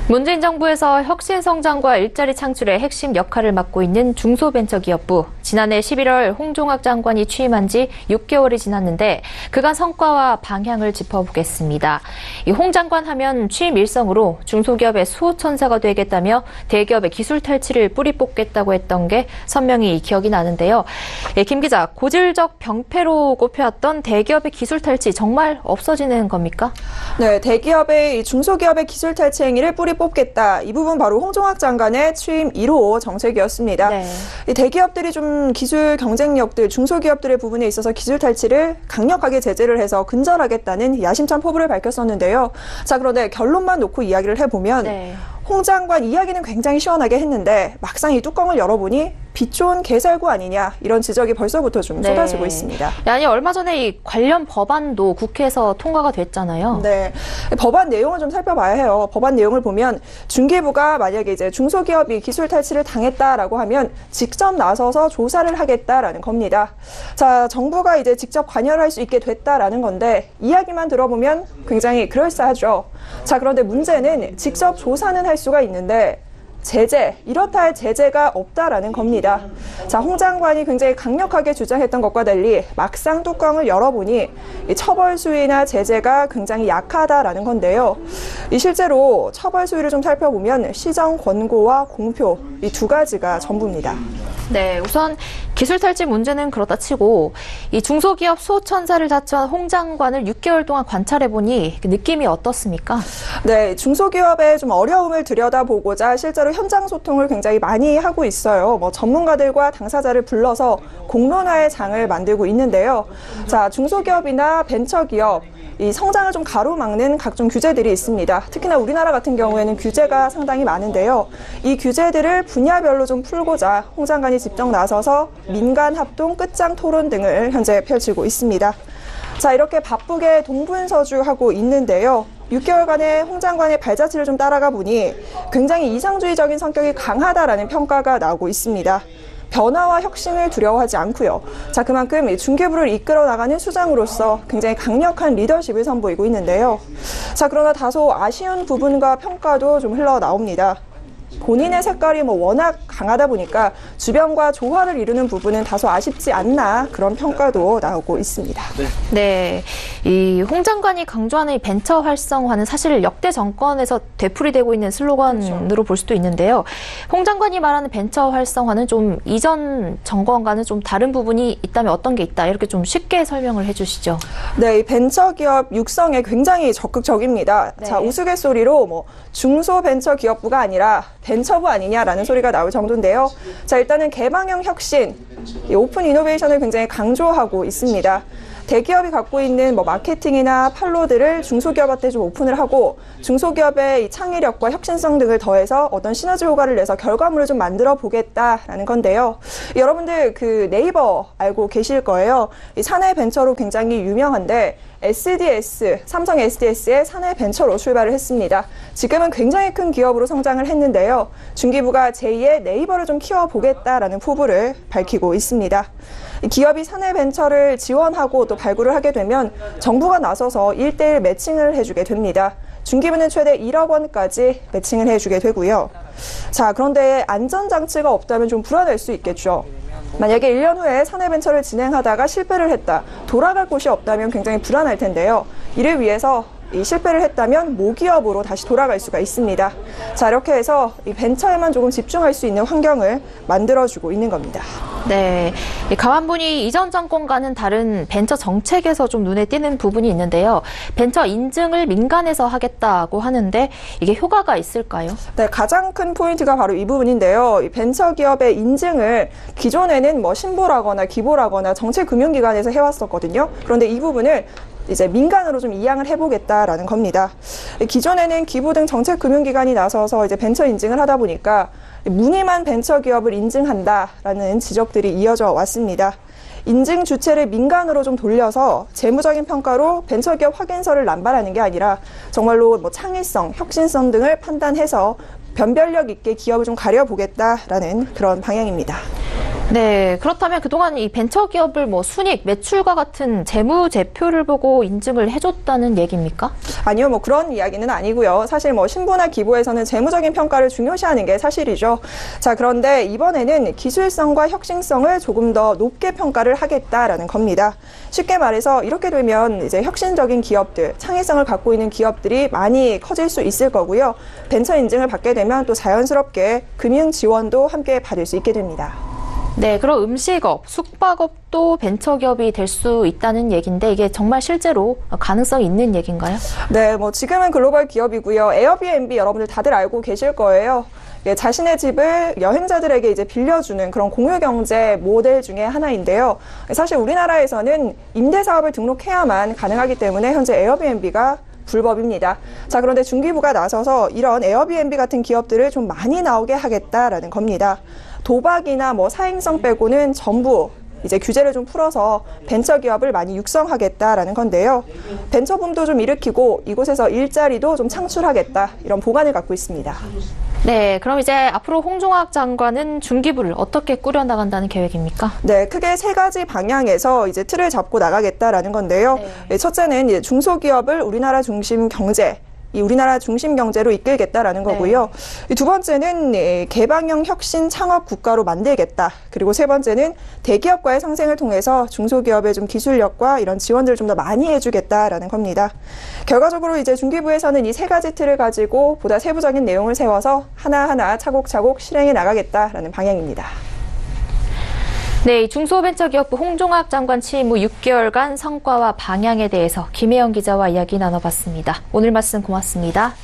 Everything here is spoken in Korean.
문재인 정부에서 혁신 성장과 일자리 창출의 핵심 역할을 맡고 있는 중소벤처기업부. 지난해 11월 홍종학 장관이 취임한 지 6개월이 지났는데 그간 성과와 방향을 짚어보겠습니다. 이 홍 장관 하면 취임 일성으로 중소기업의 수호천사가 되겠다며 대기업의 기술 탈취를 뿌리 뽑겠다고 했던 게 선명히 기억이 나는데요. 김 기자, 고질적 병폐로 꼽혀왔던 대기업의 기술 탈취 정말 없어지는 겁니까? 네, 대기업의 중소기업의 기술 탈취 행위를 뿌리 뽑겠다. 이 부분 바로 홍종학 장관의 취임 1호 정책이었습니다. 네. 이 대기업들이 좀 기술 경쟁력들, 중소기업들의 부분에 있어서 기술 탈취를 강력하게 제재를 해서 근절하겠다는 야심찬 포부를 밝혔었는데요. 자, 그런데 결론만 놓고 이야기를 해보면 홍 장관 이야기는 굉장히 시원하게 했는데 막상 이 뚜껑을 열어보니 빛 좋은 개살구 아니냐 이런 지적이 벌써부터 좀 쏟아지고 있습니다. 아니 얼마 전에 이 관련 법안도 국회에서 통과가 됐잖아요. 네, 법안 내용을 좀 살펴봐야 해요. 법안 내용을 보면 중개부가 만약에 이제 중소기업이 기술 탈취를 당했다라고 하면 직접 나서서 조사를 하겠다라는 겁니다. 자, 정부가 이제 직접 관여를 할 수 있게 됐다라는 건데 이야기만 들어보면 굉장히 그럴싸하죠. 자, 그런데 문제는 직접 조사는 할 수가 있는데 제재, 이렇다 할 제재가 없다라는 겁니다. 자, 홍 장관이 굉장히 강력하게 주장했던 것과 달리 막상 뚜껑을 열어보니 이 처벌 수위나 제재가 굉장히 약하다라는 건데요. 이 실제로 처벌 수위를 좀 살펴보면 시정 권고와 공표 이 두 가지가 전부입니다. 네, 우선 기술 탈취 문제는 그렇다 치고 이 중소기업 수호천사를 자처한 홍 장관을 6개월 동안 관찰해보니 느낌이 어떻습니까? 네, 중소기업의 좀 어려움을 들여다보고자 실제로 현장 소통을 굉장히 많이 하고 있어요. 전문가들과 당사자를 불러서 공론화의 장을 만들고 있는데요. 자, 중소기업이나 벤처기업 이 성장을 좀 가로막는 각종 규제들이 있습니다. 특히나 우리나라 같은 경우에는 규제가 상당히 많은데요. 이 규제들을 분야별로 좀 풀고자 홍 장관이 직접 나서서 민간 합동 끝장 토론 등을 현재 펼치고 있습니다. 자, 이렇게 바쁘게 동분서주하고 있는데요. 6개월간의 홍 장관의 발자취를 좀 따라가 보니 굉장히 이상주의적인 성격이 강하다라는 평가가 나오고 있습니다. 변화와 혁신을 두려워하지 않고요. 자, 그만큼 중개부를 이끌어 나가는 수장으로서 굉장히 강력한 리더십을 선보이고 있는데요. 자, 그러나 다소 아쉬운 부분과 평가도 좀 흘러나옵니다. 본인의 색깔이 워낙 강하다 보니까 주변과 조화를 이루는 부분은 다소 아쉽지 않나 그런 평가도 나오고 있습니다. 네, 이 홍 장관이 강조하는 이 벤처 활성화는 사실 역대 정권에서 되풀이되고 있는 슬로건으로 볼 수도 있는데요. 홍 장관이 말하는 벤처 활성화는 좀 이전 정권과는 좀 다른 부분이 있다면 어떤 게 있다 이렇게 좀 쉽게 설명을 해주시죠. 네, 이 벤처기업 육성에 굉장히 적극적입니다. 네. 자, 우스갯소리로 중소벤처기업부가 아니라 벤처부 아니냐라는 소리가 나올 정도인데요. 자, 일단은 개방형 혁신, 이 오픈 이노베이션을 굉장히 강조하고 있습니다. 대기업이 갖고 있는 마케팅이나 판로들을 중소기업한테 좀 오픈을 하고 중소기업의 이 창의력과 혁신성 등을 더해서 어떤 시너지 효과를 내서 결과물을 좀 만들어 보겠다라는 건데요. 여러분들 그 네이버 알고 계실 거예요. 이 사내 벤처로 굉장히 유명한데 SDS, 삼성 SDS의 사내 벤처로 출발을 했습니다. 지금은 굉장히 큰 기업으로 성장을 했는데요. 중기부가 제2의 네이버를 좀 키워보겠다라는 포부를 밝히고 있습니다. 기업이 사내 벤처를 지원하고 또 발굴을 하게 되면 정부가 나서서 1:1 매칭을 해주게 됩니다. 중기부는 최대 1억 원까지 매칭을 해주게 되고요. 자, 그런데 안전장치가 없다면 좀 불안할 수 있겠죠. 만약에 1년 후에 사내 벤처를 진행하다가 실패를 했다, 돌아갈 곳이 없다면 굉장히 불안할 텐데요. 이를 위해서 이 실패를 했다면 모기업으로 다시 돌아갈 수가 있습니다. 자, 이렇게 해서 이 벤처에만 조금 집중할 수 있는 환경을 만들어주고 있는 겁니다. 네, 가만보니 이전 정권과는 다른 벤처 정책에서 좀 눈에 띄는 부분이 있는데요. 벤처 인증을 민간에서 하겠다고 하는데 이게 효과가 있을까요? 네, 가장 큰 포인트가 바로 이 부분인데요. 이 벤처 기업의 인증을 기존에는 신보라거나 기보라거나 정책금융기관에서 해왔었거든요. 그런데 이 부분을 이제 민간으로 좀 이양을 해보겠다라는 겁니다. 기존에는 기부 등 정책금융기관이 나서서 이제 벤처 인증을 하다 보니까 무늬만 벤처 기업을 인증한다라는 지적들이 이어져 왔습니다. 인증 주체를 민간으로 좀 돌려서 재무적인 평가로 벤처기업 확인서를 남발하는 게 아니라 정말로 창의성, 혁신성 등을 판단해서 변별력 있게 기업을 좀 가려보겠다라는 그런 방향입니다. 네, 그렇다면 그동안 이 벤처기업을 뭐 순이익, 매출과 같은 재무제표를 보고 인증을 해줬다는 얘기입니까? 아니요, 뭐 그런 이야기는 아니고요. 사실 뭐 신부나 기부에서는 재무적인 평가를 중요시하는 게 사실이죠. 자, 그런데 이번에는 기술성과 혁신성을 조금 더 높게 평가를 하겠다라는 겁니다. 쉽게 말해서 이렇게 되면 이제 혁신적인 기업들, 창의성을 갖고 있는 기업들이 많이 커질 수 있을 거고요. 벤처 인증을 받게 되면 또 자연스럽게 금융 지원도 함께 받을 수 있게 됩니다. 네, 그럼 음식업, 숙박업도 벤처기업이 될 수 있다는 얘기인데 이게 정말 실제로 가능성이 있는 얘기인가요? 네, 뭐 지금은 글로벌 기업이고요. 에어비앤비 여러분들 다들 알고 계실 거예요. 예, 자신의 집을 여행자들에게 이제 빌려주는 그런 공유 경제 모델 중에 하나인데요. 사실 우리나라에서는 임대 사업을 등록해야만 가능하기 때문에 현재 에어비앤비가 불법입니다. 자, 그런데 중기부가 나서서 이런 에어비앤비 같은 기업들을 좀 많이 나오게 하겠다라는 겁니다. 도박이나 뭐 사행성 빼고는 전부 이제 규제를 좀 풀어서 벤처기업을 많이 육성하겠다라는 건데요. 벤처붐도 좀 일으키고 이곳에서 일자리도 좀 창출하겠다, 이런 보관을 갖고 있습니다. 네, 그럼 이제 앞으로 홍종학 장관은 중기부를 어떻게 꾸려나간다는 계획입니까? 네, 크게 세 가지 방향에서 이제 틀을 잡고 나가겠다라는 건데요. 네, 첫째는 이제 중소기업을 우리나라 중심 경제, 이 우리나라 중심 경제로 이끌겠다라는 거고요. 네. 두 번째는 개방형 혁신 창업 국가로 만들겠다. 그리고 세 번째는 대기업과의 상생을 통해서 중소기업의 좀 기술력과 이런 지원들을 좀 더 많이 해주겠다라는 겁니다. 결과적으로 이제 중기부에서는 이 세 가지 틀을 가지고 보다 세부적인 내용을 세워서 하나하나 차곡차곡 실행해 나가겠다라는 방향입니다. 네, 중소벤처기업부 홍종학 장관 취임 후 6개월간 성과와 방향에 대해서 김혜영 기자와 이야기 나눠봤습니다. 오늘 말씀 고맙습니다.